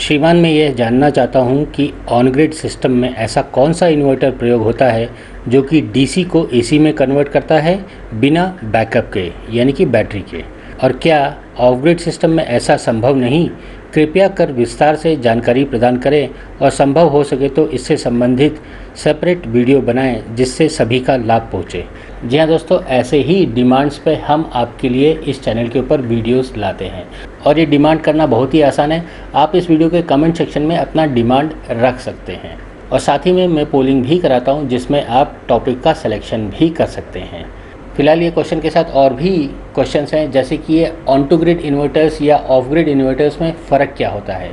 श्रीमान, मैं यह जानना चाहता हूं कि ऑन ग्रिड सिस्टम में ऐसा कौन सा इन्वर्टर प्रयोग होता है जो कि डीसी को एसी में कन्वर्ट करता है बिना बैकअप के, यानी कि बैटरी के, और क्या ऑफ ग्रिड सिस्टम में ऐसा संभव नहीं? कृपया कर विस्तार से जानकारी प्रदान करें और संभव हो सके तो इससे संबंधित सेपरेट वीडियो बनाएं जिससे सभी का लाभ पहुंचे। जी हाँ दोस्तों, ऐसे ही डिमांड्स पे हम आपके लिए इस चैनल के ऊपर वीडियोस लाते हैं और ये डिमांड करना बहुत ही आसान है। आप इस वीडियो के कमेंट सेक्शन में अपना डिमांड रख सकते हैं और साथ ही में मैं पोलिंग भी कराता हूँ जिसमें आप टॉपिक का सिलेक्शन भी कर सकते हैं। फिलहाल ये क्वेश्चन के साथ और भी क्वेश्चंस हैं, जैसे कि ये ऑन टू ग्रिड इन्वर्टर्स या ऑफ ग्रिड इन्वर्टर्स में फ़र्क क्या होता है,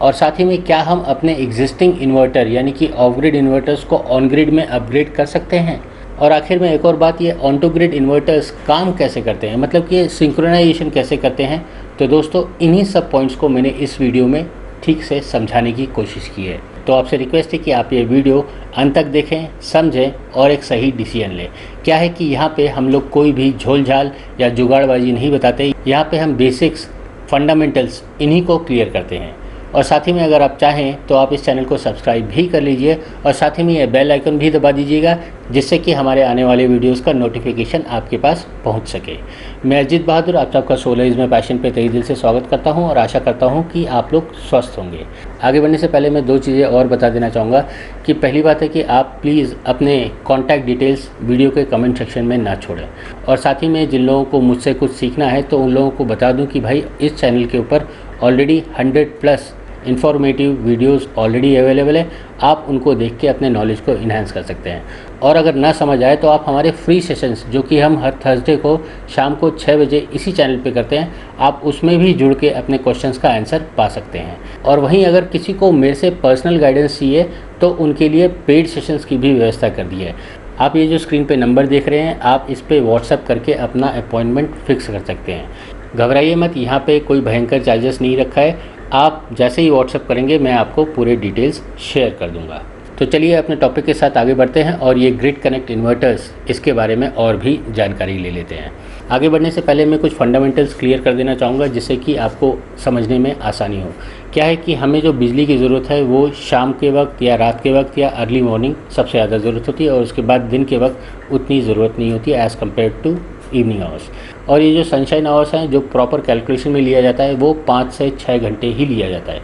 और साथ ही में क्या हम अपने एग्जिस्टिंग इन्वर्टर यानी कि ऑफ ग्रिड इन्वर्टर्स को ऑन ग्रिड में अपग्रेड कर सकते हैं। और आखिर में एक और बात, ये ऑन टू ग्रिड इन्वर्टर्स काम कैसे करते हैं, मतलब कि ये सिंक्रोनाइजेशन कैसे करते हैं। तो दोस्तों, इन्हीं सब पॉइंट्स को मैंने इस वीडियो में ठीक से समझाने की कोशिश की है। तो आपसे रिक्वेस्ट है कि आप ये वीडियो अंत तक देखें, समझें और एक सही डिसीजन लें। क्या है कि यहाँ पे हम लोग कोई भी झोल झाल या जुगाड़बाजी नहीं बताते, यहाँ पे हम बेसिक्स, फंडामेंटल्स इन्हीं को क्लियर करते हैं। और साथ ही में अगर आप चाहें तो आप इस चैनल को सब्सक्राइब भी कर लीजिए और साथ ही में ये बेल आइकन भी दबा दीजिएगा जिससे कि हमारे आने वाले वीडियोस का नोटिफिकेशन आपके पास पहुंच सके। मैं अजीत बहादुर आप सबका सोलर में पैशन पे तहे दिल से स्वागत करता हूं और आशा करता हूं कि आप लोग स्वस्थ होंगे। आगे बढ़ने से पहले मैं दो चीज़ें और बता देना चाहूँगा कि पहली बात है कि आप प्लीज़ अपने कॉन्टैक्ट डिटेल्स वीडियो के कमेंट सेक्शन में ना छोड़ें, और साथ ही में जिन लोगों को मुझसे कुछ सीखना है तो उन लोगों को बता दूँ कि भाई इस चैनल के ऊपर already 100+ informative videos already available है। आप उनको देख के अपने नॉलेज को इन्हांस कर सकते हैं। और अगर ना समझ आए तो आप हमारे फ्री सेशंस जो कि हम हर थर्सडे को शाम को 6 बजे इसी चैनल पे करते हैं, आप उसमें भी जुड़ के अपने क्वेश्चंस का आंसर पा सकते हैं। और वहीं अगर किसी को मेरे से पर्सनल गाइडेंस चाहिए तो उनके लिए पेड सेशंस की भी व्यवस्था कर दी है। आप ये जो स्क्रीन पे नंबर देख रहे हैं, आप इस पर व्हाट्सएप करके अपना अपॉइंटमेंट फिक्स कर सकते हैं। घबराइए मत, यहाँ पे कोई भयंकर चार्जेस नहीं रखा है। आप जैसे ही व्हाट्सएप करेंगे मैं आपको पूरे डिटेल्स शेयर कर दूंगा। तो चलिए अपने टॉपिक के साथ आगे बढ़ते हैं और ये ग्रिड कनेक्ट इन्वर्टर्स, इसके बारे में और भी जानकारी ले लेते हैं। आगे बढ़ने से पहले मैं कुछ फंडामेंटल्स क्लियर कर देना चाहूँगा जिससे कि आपको समझने में आसानी हो। क्या है कि हमें जो बिजली की ज़रूरत है वो शाम के वक्त या रात के वक्त या अर्ली मॉर्निंग सबसे ज़्यादा ज़रूरत होती है, और उसके बाद दिन के वक्त उतनी ज़रूरत नहीं होती है as compare to evening hours. और ये जो सनशाइन आवर्स हैं जो प्रॉपर कैलकुलेशन में लिया जाता है वो 5 से 6 घंटे ही लिया जाता है।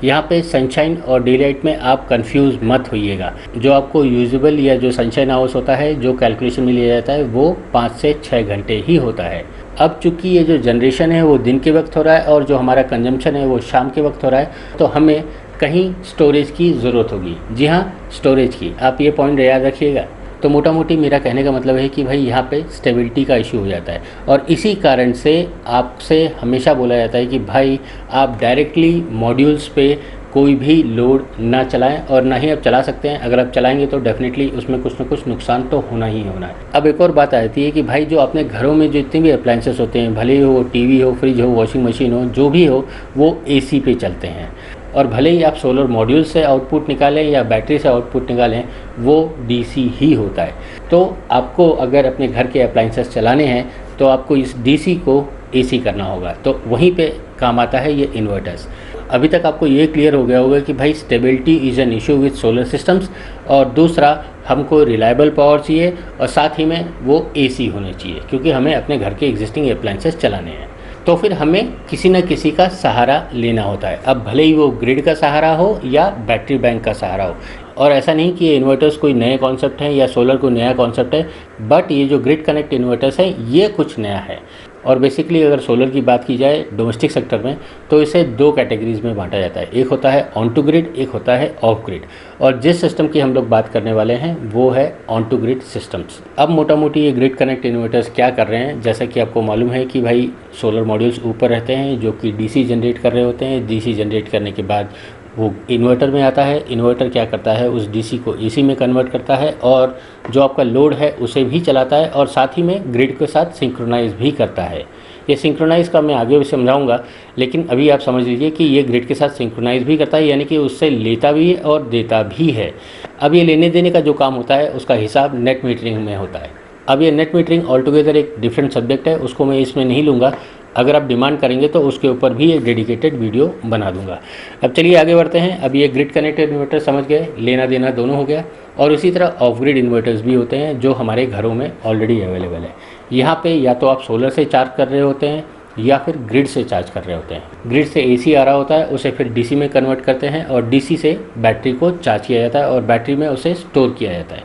यहाँ पे सनशाइन और डे लाइट में आप कंफ्यूज मत होइएगा। जो आपको यूजुअल या जो सनशाइन आवर्स होता है जो कैलकुलेशन में लिया जाता है वो 5 से 6 घंटे ही होता है। अब चूंकि ये जो जनरेशन है वो दिन के वक्त हो रहा है और जो हमारा कंजम्पशन है वो शाम के वक्त हो रहा है, तो हमें कहीं स्टोरेज की ज़रूरत होगी। जी हाँ, स्टोरेज की, आप ये पॉइंट याद रखिएगा। तो मोटा मोटी मेरा कहने का मतलब है कि भाई यहाँ पे स्टेबिलिटी का इशू हो जाता है, और इसी कारण से आपसे हमेशा बोला जाता है कि भाई आप डायरेक्टली मॉड्यूल्स पे कोई भी लोड ना चलाएं, और ना ही आप चला सकते हैं। अगर आप चलाएंगे तो डेफिनेटली उसमें कुछ ना कुछ नुकसान तो होना ही होना है। अब एक और बात आती है कि भाई जो अपने घरों में जो जितने भी अप्लायंसेस होते हैं, भले ही हो टीवी हो, फ्रिज हो, वॉशिंग मशीन हो, जो भी हो, वो एसी पे चलते हैं। और भले ही आप सोलर मॉड्यूल से आउटपुट निकालें या बैटरी से आउटपुट निकालें, वो डीसी ही होता है। तो आपको अगर अपने घर के अप्लायंसेस चलाने हैं तो आपको इस डीसी को एसी करना होगा, तो वहीं पे काम आता है ये इन्वर्टर्स। अभी तक आपको ये क्लियर हो गया होगा कि भाई stability is an issue with solar systems, और दूसरा हमको रिलायबल पावर चाहिए और साथ ही में वो एसी होने चाहिए क्योंकि हमें अपने घर के एग्जिस्टिंग अप्लायंसेस चलाने हैं। तो फिर हमें किसी न किसी का सहारा लेना होता है। अब भले ही वो ग्रिड का सहारा हो या बैटरी बैंक का सहारा हो। और ऐसा नहीं कि ये इन्वर्टर्स कोई नए कॉन्सेप्ट हैं या सोलर कोई नया कॉन्सेप्ट है, बट ये जो ग्रिड कनेक्ट इन्वर्टर्स हैं ये कुछ नया है। और बेसिकली अगर सोलर की बात की जाए डोमेस्टिक सेक्टर में तो इसे 2 कैटेगरीज में बांटा जाता है। एक होता है ऑन टू ग्रिड, एक होता है ऑफ ग्रिड। और जिस सिस्टम की हम लोग बात करने वाले हैं वो है ऑन टू ग्रिड सिस्टम्स। अब मोटा मोटी ये ग्रिड कनेक्ट इन्वर्टर्स क्या कर रहे हैं, जैसा कि आपको मालूम है कि भाई सोलर मॉड्यूल्स ऊपर रहते हैं जो कि डीसी जनरेट कर रहे होते हैं। डीसी जनरेट करने के बाद वो इन्वर्टर में आता है। इन्वर्टर क्या करता है, उस डीसी को एसी में कन्वर्ट करता है और जो आपका लोड है उसे भी चलाता है और साथ ही में ग्रिड के साथ सिंक्रोनाइज भी करता है। ये सिंक्रोनाइज़ का मैं आगे भी समझाऊंगा, लेकिन अभी आप समझ लीजिए कि ये ग्रिड के साथ सिंक्रोनाइज भी करता है, यानी कि उससे लेता भी है और देता भी है। अब ये लेने देने का जो काम होता है उसका हिसाब नेट मीटरिंग में होता है। अब ये नेट मीटरिंग ऑल टुगेदर एक डिफरेंट सब्जेक्ट है, उसको मैं इसमें नहीं लूँगा। अगर आप डिमांड करेंगे तो उसके ऊपर भी एक डेडिकेटेड वीडियो बना दूंगा। अब चलिए आगे बढ़ते हैं। अब ये ग्रिड कनेक्टेड इन्वर्टर समझ गए, लेना देना दोनों हो गया। और उसी तरह ऑफ ग्रिड इन्वर्टर्स भी होते हैं जो हमारे घरों में ऑलरेडी अवेलेबल है। यहाँ पे या तो आप सोलर से चार्ज कर रहे होते हैं या फिर ग्रिड से चार्ज कर रहे होते हैं। ग्रिड से एसी आ रहा होता है, उसे फिर डीसी में कन्वर्ट करते हैं और डीसी से बैटरी को चार्ज किया जाता है और बैटरी में उसे स्टोर किया जाता है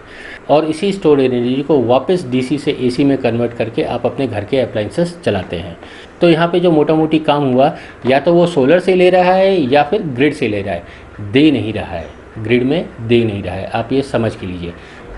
और इसी स्टोर एनर्जी को वापस डीसी से एसी में कन्वर्ट करके आप अपने घर के अप्लाइंसेस चलाते हैं। तो यहाँ पे जो मोटा मोटी काम हुआ, या तो वो सोलर से ले रहा है या फिर ग्रिड से ले रहा है, दे नहीं रहा है, ग्रिड में दे नहीं रहा है, आप ये समझ के लीजिए।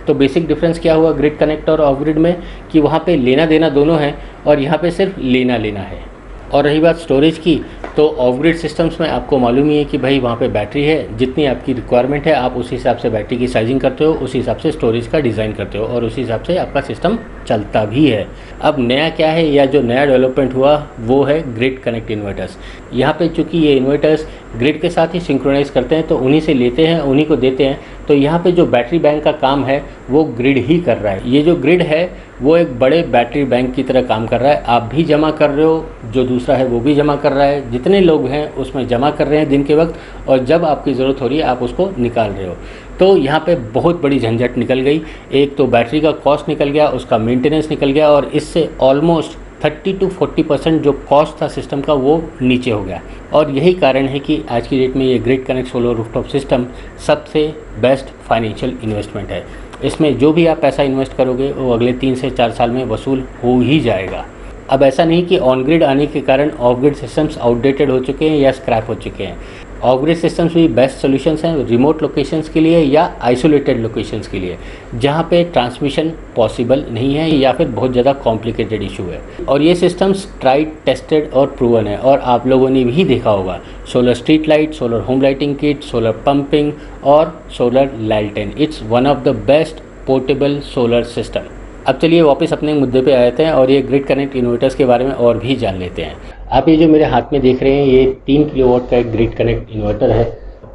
तो बेसिक डिफरेंस क्या हुआ ग्रिड कनेक्ट और ऑफ ग्रिड में, कि वहाँ पे लेना देना दोनों है और यहाँ पे सिर्फ लेना लेना है। और रही बात स्टोरेज की, तो ऑफ ग्रिड सिस्टम्स में आपको मालूम ही है कि भाई वहाँ पे बैटरी है, जितनी आपकी रिक्वायरमेंट है आप उस हिसाब से बैटरी की साइजिंग करते हो, उस हिसाब से स्टोरेज का डिज़ाइन करते हो और उस हिसाब से आपका सिस्टम चलता भी है। अब नया क्या है, या जो नया डेवलपमेंट हुआ वो है ग्रिड कनेक्ट इन्वर्टर्स। यहाँ पे चूँकि ये इन्वर्टर्स ग्रिड के साथ ही सिंक्रोनाइज करते हैं तो उन्हीं से लेते हैं, उन्हीं को देते हैं। तो यहाँ पे जो बैटरी बैंक का काम है वो ग्रिड ही कर रहा है। ये जो ग्रिड है वो एक बड़े बैटरी बैंक की तरह काम कर रहा है। आप भी जमा कर रहे हो, जो दूसरा है वो भी जमा कर रहा है, जितने लोग हैं उसमें जमा कर रहे हैं दिन के वक्त, और जब आपकी ज़रूरत हो रही है आप उसको निकाल रहे हो। तो यहाँ पे बहुत बड़ी झंझट निकल गई। एक तो बैटरी का कॉस्ट निकल गया, उसका मेंटेनेंस निकल गया, और इससे ऑलमोस्ट 30 to 40% जो कॉस्ट था सिस्टम का वो नीचे हो गया। और यही कारण है कि आज की डेट में ये grid connect solar rooftop system सबसे बेस्ट फाइनेंशियल इन्वेस्टमेंट है। इसमें जो भी आप पैसा इन्वेस्ट करोगे वो अगले 3 से 4 साल में वसूल हो ही जाएगा। अब ऐसा नहीं कि ऑन ग्रिड आने के कारण ऑफ ग्रिड सिस्टम्स आउटडेटेड हो चुके हैं या स्क्रैप हो चुके हैं। ऑफ ग्रिड सिस्टम्स भी बेस्ट सॉल्यूशंस हैं रिमोट लोकेशंस के लिए या आइसोलेटेड लोकेशंस के लिए, जहां पे ट्रांसमिशन पॉसिबल नहीं है या फिर बहुत ज़्यादा कॉम्प्लिकेटेड इशू है। और ये सिस्टम्स ट्राइड, टेस्टेड और प्रूवन है। और आप लोगों ने भी देखा होगा solar street light, solar home lighting kit, solar pumping और सोलर लैल्टेन। It's one of the best portable solar system. अब चलिए वापस अपने मुद्दे पे आते हैं और ये ग्रिड कनेक्ट इन्वर्टर्स के बारे में और भी जान लेते हैं। आप ये जो मेरे हाथ में देख रहे हैं ये 3 किलोवाट का एक ग्रिड कनेक्ट इन्वर्टर है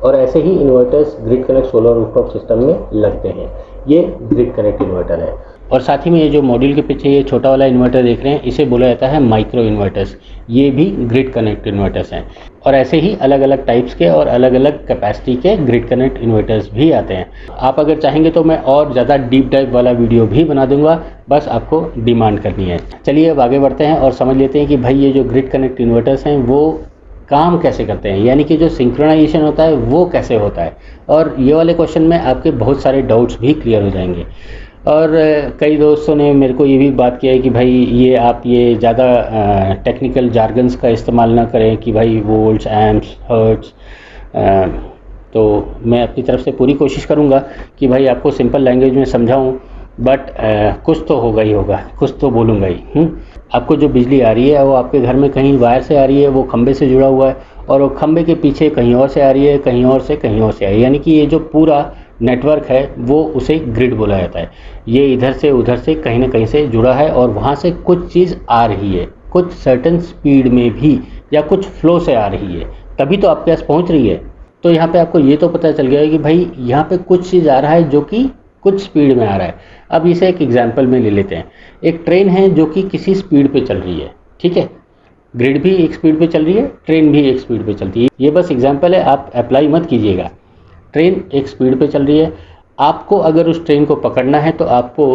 और ऐसे ही inverters grid connect solar rooftop system में लगते हैं। ये ग्रिड कनेक्ट इन्वर्टर है। और साथ ही में ये जो मॉड्यूल के पीछे ये छोटा वाला इन्वर्टर देख रहे हैं इसे बोला जाता है माइक्रो इन्वर्टर्स। ये भी ग्रिड कनेक्ट इन्वर्टर्स हैं। और ऐसे ही अलग अलग टाइप्स के और अलग अलग कैपेसिटी के ग्रिड कनेक्ट इन्वर्टर्स भी आते हैं। आप अगर चाहेंगे तो मैं और ज़्यादा डीप डाइव वाला वीडियो भी बना दूंगा, बस आपको डिमांड करनी है। चलिए अब आगे बढ़ते हैं और समझ लेते हैं कि भाई ये जो ग्रिड कनेक्ट इन्वर्टर्स हैं वो काम कैसे करते हैं, यानी कि जो सिंक्रोनाइजेशन होता है वो कैसे होता है। और ये वाले क्वेश्चन में आपके बहुत सारे डाउट्स भी क्लियर हो जाएंगे। और कई दोस्तों ने मेरे को ये भी बात किया है कि भाई ये आप ये ज़्यादा टेक्निकल जार्गन्स का इस्तेमाल ना करें कि भाई वोल्ट्स, एम्प्स, हर्ट्स। तो मैं अपनी तरफ से पूरी कोशिश करूँगा कि भाई आपको सिंपल लैंग्वेज में समझाऊँ, बट कुछ तो होगा ही होगा, कुछ तो बोलूँगा ही। आपको जो बिजली आ रही है वो आपके घर में कहीं वायर से आ रही है, वो खंबे से जुड़ा हुआ है, और वो खंबे के पीछे कहीं और से आ रही है, कहीं और से कहीं और से आ रही है, यानी कि ये जो पूरा नेटवर्क है वो उसे ग्रिड बोला जाता है। ये इधर से उधर से कहीं ना कहीं से जुड़ा है और वहाँ से कुछ चीज़ आ रही है, कुछ सर्टेन स्पीड में भी या कुछ फ्लो से आ रही है, तभी तो आपके पास पहुँच रही है। तो यहाँ पे आपको ये तो पता चल गया है कि भाई यहाँ पे कुछ चीज़ आ रहा है जो कि कुछ स्पीड में आ रहा है। अब इसे एक एग्जाम्पल में ले लेते हैं। एक ट्रेन है जो कि किसी स्पीड पे चल रही है, ठीक है। ग्रिड भी एक स्पीड पे चल रही है, ट्रेन भी एक स्पीड पे चलती है। ये बस एग्जाम्पल है, आप अप्लाई मत कीजिएगा। ट्रेन एक स्पीड पे चल रही है, आपको अगर उस ट्रेन को पकड़ना है तो आपको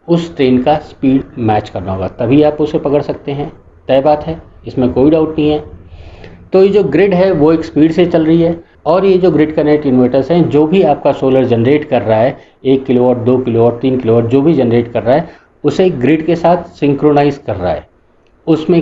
उस ट्रेन का स्पीड मैच करना होगा, तभी आप उसे पकड़ सकते हैं। तय बात है, इसमें कोई डाउट नहीं है। तो ये जो ग्रिड है वो एक स्पीड से चल रही है, और ये जो ग्रिड कनेक्ट इन्वर्टर्स हैं, जो भी आपका सोलर जनरेट कर रहा है, 1 किलोवाट, 2 किलोवाट, 3 किलोवाट, जो भी जनरेट कर रहा है उसे ग्रिड के साथ सिंक्रोनाइज कर रहा है। उसमें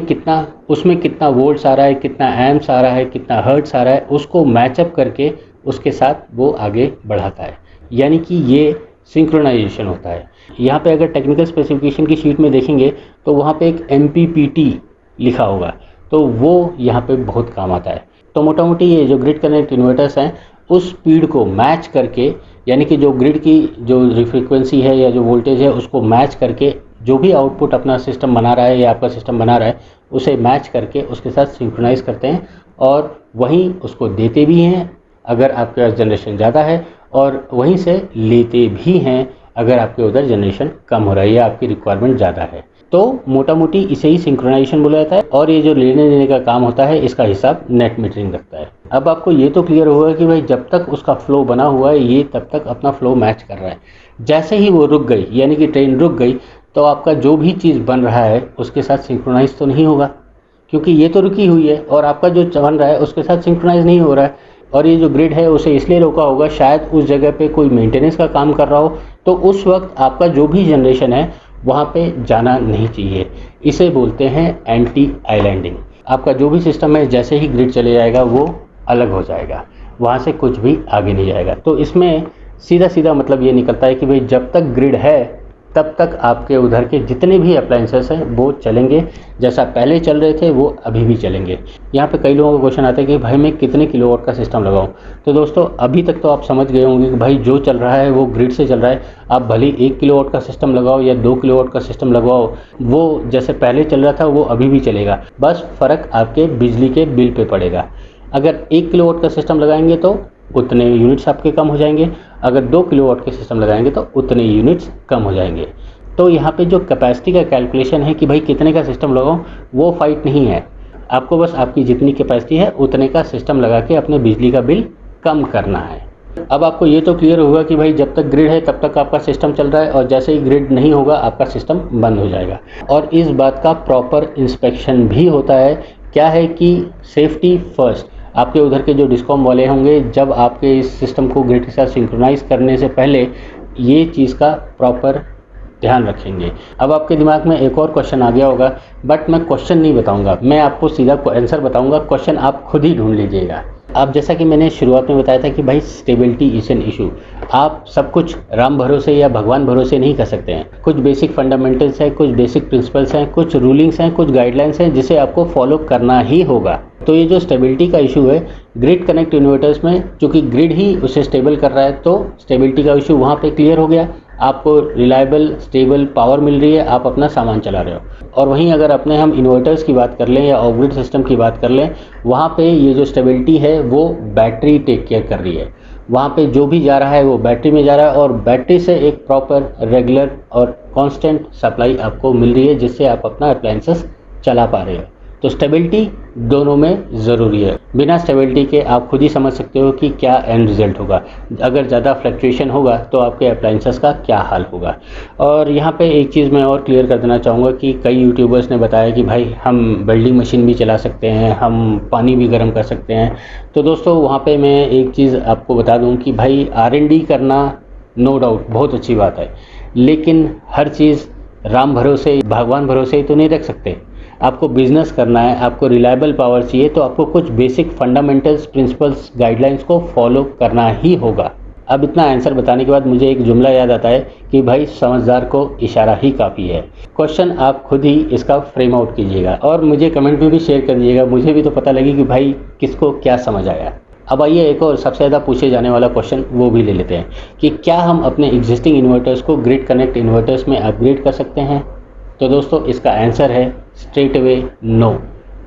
कितना वोल्ट्स आ रहा है, कितना एम्प्स आ रहा है, कितना हर्ट्स आ रहा है, उसको मैचअप करके उसके साथ वो आगे बढ़ाता है, यानी कि ये सिंक्रोनाइजेशन होता है। यहाँ पे अगर टेक्निकल स्पेसिफिकेशन की शीट में देखेंगे तो वहाँ पे एक MPPT लिखा होगा, तो वो यहाँ पे बहुत काम आता है। तो मोटा मोटी ये जो ग्रिड कनेक्ट इन्वर्टर्स हैं उस स्पीड को मैच करके, यानी कि जो ग्रिड की जो फ्रीक्वेंसी है या जो वोल्टेज है उसको मैच करके, जो भी आउटपुट अपना सिस्टम बना रहा है या आपका सिस्टम बना रहा है उसे मैच करके उसके साथ सिंक्रोनाइज करते हैं, और वहीं उसको देते भी हैं अगर आपके पास जनरेशन ज़्यादा है, और वहीं से लेते भी हैं अगर आपके उधर जनरेशन कम हो रहा है या आपकी रिक्वायरमेंट ज़्यादा है। तो मोटा मोटी इसे ही सिंक्रोनाइजेशन बोला जाता है और ये जो लेने देने का काम होता है इसका हिसाब नेट मीटरिंग रखता है। अब आपको ये तो क्लियर होगा कि भाई जब तक उसका फ्लो बना हुआ है ये तब तक अपना फ्लो मैच कर रहा है। जैसे ही वो रुक गई यानी कि ट्रेन रुक गई तो आपका जो भी चीज़ बन रहा है उसके साथ सिंक्रोनाइज तो नहीं होगा, क्योंकि ये तो रुकी हुई है और आपका जो बन रहा है उसके साथ सिंक्रोनाइज नहीं हो रहा है। और ये जो ग्रिड है उसे इसलिए रोका होगा, शायद उस जगह पे कोई मेंटेनेंस का काम कर रहा हो, तो उस वक्त आपका जो भी जनरेशन है वहाँ पे जाना नहीं चाहिए। इसे बोलते हैं एंटी आइलैंडिंग। आपका जो भी सिस्टम है जैसे ही ग्रिड चले जाएगा वो अलग हो जाएगा, वहाँ से कुछ भी आगे नहीं जाएगा। तो इसमें सीधा सीधा मतलब ये निकलता है कि भाई जब तक ग्रिड है तब तक आपके उधर के जितने भी अप्लायंसेस हैं वो चलेंगे, जैसा पहले चल रहे थे वो अभी भी चलेंगे। यहाँ पे कई लोगों का क्वेश्चन आता है कि भाई मैं कितने किलोवाट का सिस्टम लगाऊं। तो दोस्तों अभी तक तो आप समझ गए होंगे कि भाई जो चल रहा है वो ग्रिड से चल रहा है। आप भले 1 किलोवाट का सिस्टम लगाओ या 2 किलोवाट का सिस्टम लगवाओ, वो जैसे पहले चल रहा था वो अभी भी चलेगा, बस फ़र्क आपके बिजली के बिल पे पड़ेगा। अगर 1 किलोवाट का सिस्टम लगाएंगे तो उतने यूनिट्स आपके कम हो जाएंगे, अगर 2 किलोवाट के सिस्टम लगाएंगे तो उतने यूनिट्स कम हो जाएंगे। तो यहाँ पे जो कैपेसिटी का कैलकुलेशन है कि भाई कितने का सिस्टम लगाओ वो फाइट नहीं है, आपको बस आपकी जितनी कैपेसिटी है उतने का सिस्टम लगा के अपने बिजली का बिल कम करना है। अब आपको ये तो क्लियर होगा कि भाई जब तक ग्रिड है तब तक आपका सिस्टम चल रहा है और जैसे ही ग्रिड नहीं होगा आपका सिस्टम बंद हो जाएगा। और इस बात का प्रॉपर इंस्पेक्शन भी होता है। क्या है कि सेफ्टी फर्स्ट, आपके उधर के जो डिस्कॉम वाले होंगे जब आपके इस सिस्टम को ग्रिड के साथ सिंक्रोनाइज करने से पहले ये चीज़ का प्रॉपर ध्यान रखेंगे। अब आपके दिमाग में एक और क्वेश्चन आ गया होगा, बट मैं क्वेश्चन नहीं बताऊंगा, मैं आपको सीधा आंसर बताऊंगा, क्वेश्चन आप खुद ही ढूंढ लीजिएगा। अब जैसा कि मैंने शुरुआत में बताया था कि भाई स्टेबिलिटी इज एन इशू। आप सब कुछ राम भरोसे या भगवान भरोसे नहीं कर सकते हैं। कुछ बेसिक फंडामेंटल्स हैं, कुछ बेसिक प्रिंसिपल्स हैं, कुछ रूलिंग्स हैं, कुछ गाइडलाइंस हैं जिसे आपको फॉलो करना ही होगा। तो ये जो स्टेबिलिटी का इशू है ग्रिड कनेक्ट इन्वर्टर्स में, चूँकि ग्रिड ही उसे स्टेबल कर रहा है तो स्टेबिलिटी का इशू वहाँ पे क्लियर हो गया। आपको रिलायबल स्टेबल पावर मिल रही है, आप अपना सामान चला रहे हो। और वहीं अगर अपने हम इन्वर्टर्स की बात कर लें या ऑफ ग्रिड सिस्टम की बात कर लें, वहाँ पे ये जो स्टेबिलिटी है वो बैटरी टेक केयर कर रही है। वहाँ पे जो भी जा रहा है वो बैटरी में जा रहा है और बैटरी से एक प्रॉपर रेगुलर और कांस्टेंट सप्लाई आपको मिल रही है जिससे आप अपना अप्लायंसेस चला पा रहे हो। तो स्टेबिलिटी दोनों में ज़रूरी है। बिना स्टेबिलिटी के आप खुद ही समझ सकते हो कि क्या एंड रिजल्ट होगा। अगर ज़्यादा फ्लक्चुएशन होगा तो आपके अप्लायंसेस का क्या हाल होगा। और यहाँ पे एक चीज़ मैं और क्लियर कर देना चाहूँगा कि कई यूट्यूबर्स ने बताया कि भाई हम वेल्डिंग मशीन भी चला सकते हैं, हम पानी भी गर्म कर सकते हैं। तो दोस्तों वहाँ पर मैं एक चीज़ आपको बता दूँ कि भाई R&D करना नो डाउट बहुत अच्छी बात है, लेकिन हर चीज़ राम भरोसे भगवान भरोसे तो नहीं रख सकते। आपको बिजनेस करना है, आपको रिलायबल पावर चाहिए, तो आपको कुछ बेसिक फंडामेंटल्स प्रिंसिपल्स गाइडलाइंस को फॉलो करना ही होगा। अब इतना आंसर बताने के बाद मुझे एक जुमला याद आता है कि भाई समझदार को इशारा ही काफ़ी है। क्वेश्चन आप खुद ही इसका फ्रेम आउट कीजिएगा और मुझे कमेंट में भी शेयर कर दीजिएगा, मुझे भी तो पता लगे कि भाई किसको क्या समझ आया। अब आइए एक और सबसे ज़्यादा पूछे जाने वाला क्वेश्चन वो भी ले लेते हैं कि क्या हम अपने एग्जिस्टिंग इन्वर्टर्स को ग्रिड कनेक्ट इन्वर्टर्स में अपग्रेड कर सकते हैं। तो दोस्तों इसका आंसर है स्ट्रेट अवे नो,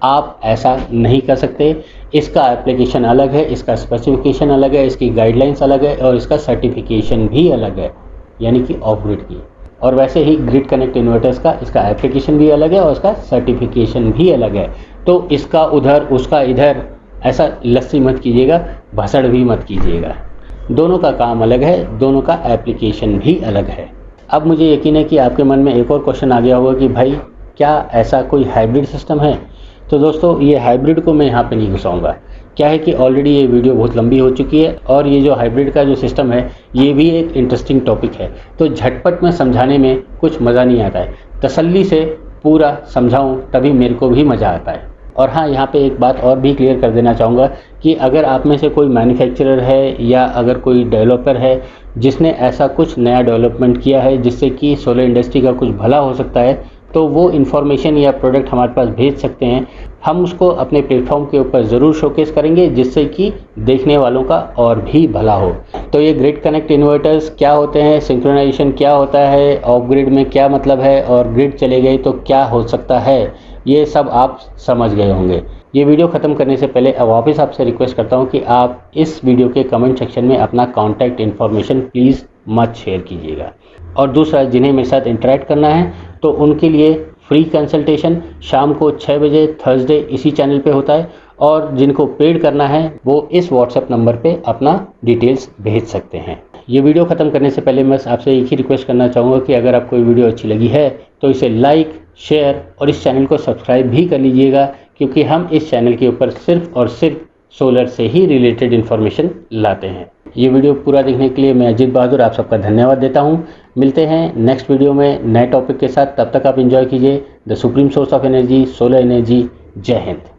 आप ऐसा नहीं कर सकते। इसका एप्लीकेशन अलग है, इसका स्पेसिफिकेशन अलग है, इसकी गाइडलाइंस अलग है और इसका सर्टिफिकेशन भी अलग है, यानी कि ऑफ ग्रिड की। और वैसे ही ग्रिड कनेक्ट इन्वर्टर्स का इसका एप्लीकेशन भी अलग है और इसका सर्टिफिकेशन भी अलग है। तो इसका उधर उसका इधर ऐसा लस्सी मत कीजिएगा, भसड़ भी मत कीजिएगा। दोनों का काम अलग है, दोनों का एप्लीकेशन भी अलग है। अब मुझे यकीन है कि आपके मन में एक और क्वेश्चन आ गया होगा कि भाई क्या ऐसा कोई हाइब्रिड सिस्टम है। तो दोस्तों ये हाइब्रिड को मैं यहाँ पे नहीं घुसाऊंगा। क्या है कि ऑलरेडी ये वीडियो बहुत लंबी हो चुकी है और ये जो हाइब्रिड का जो सिस्टम है ये भी एक इंटरेस्टिंग टॉपिक है, तो झटपट में समझाने में कुछ मज़ा नहीं आता है। तसल्ली से पूरा समझाऊँ तभी मेरे को भी मज़ा आता है। और हाँ, यहाँ पे एक बात और भी क्लियर कर देना चाहूँगा कि अगर आप में से कोई मैन्युफैक्चरर है या अगर कोई डेवलपर है जिसने ऐसा कुछ नया डेवलपमेंट किया है जिससे कि सोलर इंडस्ट्री का कुछ भला हो सकता है, तो वो इन्फॉर्मेशन या प्रोडक्ट हमारे पास भेज सकते हैं। हम उसको अपने प्लेटफॉर्म के ऊपर ज़रूर शोकेस करेंगे जिससे कि देखने वालों का और भी भला हो। तो ये ग्रिड कनेक्ट इन्वर्टर्स क्या होते हैं, सिंक्रोनाइजेशन क्या होता है, ऑफ ग्रिड में क्या मतलब है और ग्रिड चले गए तो क्या हो सकता है, ये सब आप समझ गए होंगे। ये वीडियो ख़त्म करने से पहले वापस आपसे रिक्वेस्ट करता हूँ कि आप इस वीडियो के कमेंट सेक्शन में अपना कॉन्टैक्ट इन्फॉर्मेशन प्लीज़ मत शेयर कीजिएगा। और दूसरा, जिन्हें मेरे साथ इंटरेक्ट करना है तो उनके लिए फ्री कंसल्टेशन शाम को 6 बजे थर्सडे इसी चैनल पे होता है, और जिनको पेड करना है वो इस व्हाट्सएप नंबर पे अपना डिटेल्स भेज सकते हैं। ये वीडियो ख़त्म करने से पहले मैं आपसे एक ही रिक्वेस्ट करना चाहूँगा कि अगर आपको ये वीडियो अच्छी लगी है तो इसे लाइक, शेयर और इस चैनल को सब्सक्राइब भी कर लीजिएगा, क्योंकि हम इस चैनल के ऊपर सिर्फ और सिर्फ सोलर से ही रिलेटेड इन्फॉर्मेशन लाते हैं। ये वीडियो पूरा देखने के लिए मैं अजीत बहादुर आप सबका धन्यवाद देता हूँ। मिलते हैं नेक्स्ट वीडियो में नए टॉपिक के साथ। तब तक आप एंजॉय कीजिए the supreme source of energy, solar energy. जय हिंद।